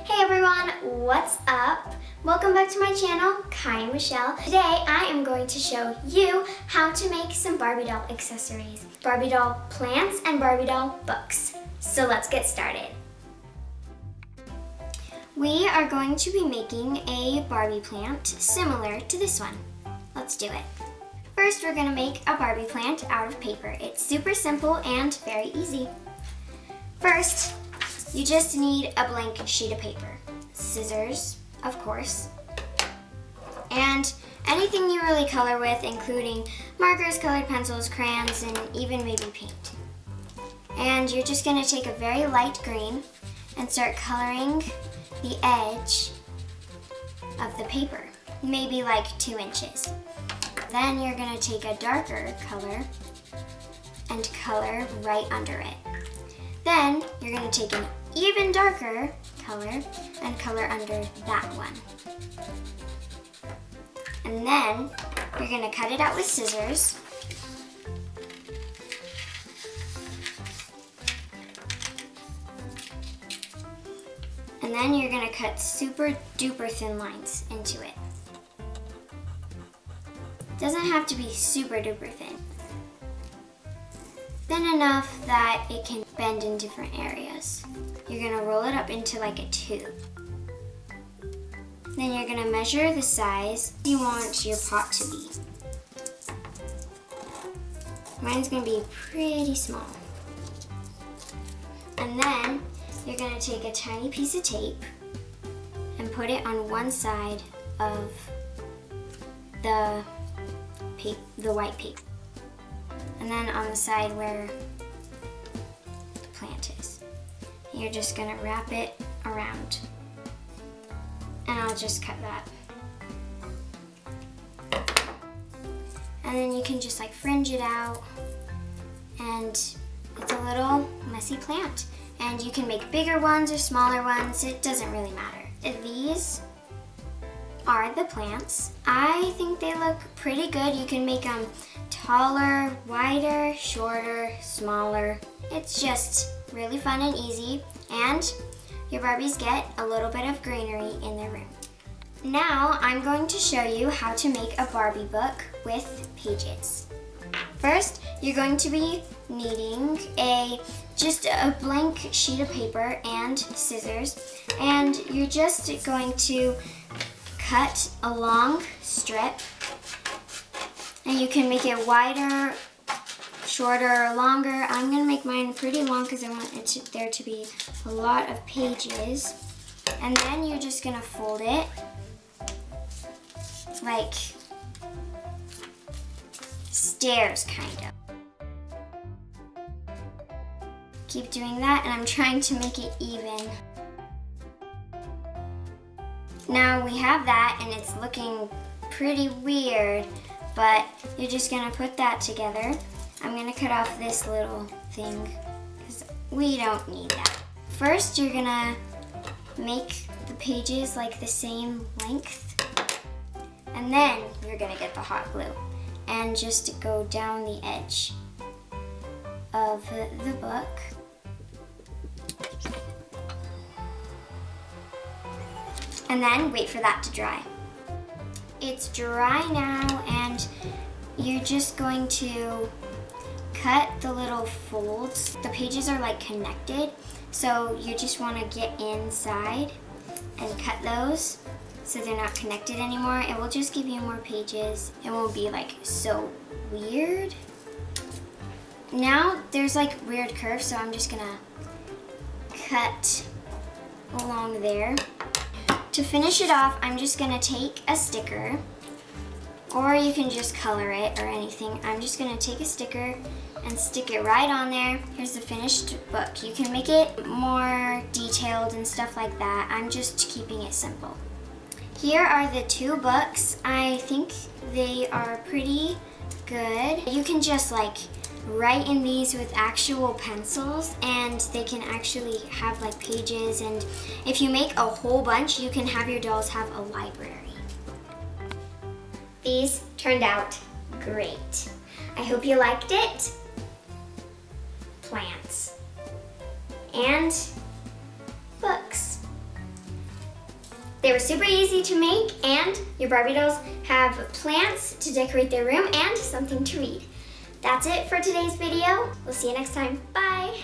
Hey everyone, what's up? Welcome back to my channel, Kyah Michelle. Today I am going to show you how to make some Barbie doll accessories, Barbie doll plants and Barbie doll books. So let's get started. We are going to be making a Barbie plant similar to this one. Let's do it. First, we're gonna make a Barbie plant out of paper. It's super simple and very easy. First, you just need a blank sheet of paper, scissors, of course, and anything you really color with, including markers, colored pencils, crayons, and even maybe paint. And you're just gonna take a very light green and start coloring the edge of the paper, maybe like 2 inches. Then you're gonna take a darker color and color right under it. Then you're gonna take an even darker color and color under that one. And then you're gonna cut it out with scissors. And then you're gonna cut super duper thin lines into it. Doesn't have to be super duper thin. Thin enough that it can bend in different areas. You're gonna roll it up into like a tube. Then you're gonna measure the size you want your pot to be. Mine's gonna be pretty small. And then you're gonna take a tiny piece of tape and put it on one side of the white paper. And then on the side where the plant is. You're just gonna wrap it around. And I'll just cut that. And then you can just like fringe it out. And it's a little messy plant. And you can make bigger ones or smaller ones, it doesn't really matter. These are the plants. I think they look pretty good. You can make them taller, wider, shorter, smaller. It's just really fun and easy, and your Barbies get a little bit of greenery in their room. Now I'm going to show you how to make a Barbie book with pages. First, you're going to be needing just a blank sheet of paper and scissors, and you're just going to cut a long strip, and you can make it wider, shorter, or longer. I'm gonna make mine pretty long because I want there to be a lot of pages. And then you're just gonna fold it like stairs, kind of. Keep doing that, and I'm trying to make it even. Now we have that, and it's looking pretty weird, but you're just gonna put that together. I'm gonna cut off this little thing because we don't need that. First, you're gonna make the pages like the same length, and then you're gonna get the hot glue and just go down the edge of the book. And then wait for that to dry. It's dry now, and you're just going to cut the little folds. The pages are like connected, so you just want to get inside and cut those so they're not connected anymore. It will just give you more pages. It won't be like so weird. Now there's like weird curves, so I'm just gonna cut along there. To finish it off, I'm just gonna take a sticker, or you can just color it or anything. I'm just gonna take a sticker and stick it right on there. Here's the finished book. You can make it more detailed and stuff like that. I'm just keeping it simple. Here are the 2 books. I think they are pretty good. You can just like write in these with actual pencils, and they can actually have like pages, and if you make a whole bunch, you can have your dolls have a library. These turned out great. I hope you liked it. Plants and books. They were super easy to make, and your Barbie dolls have plants to decorate their room and something to read. That's it for today's video. We'll see you next time. Bye!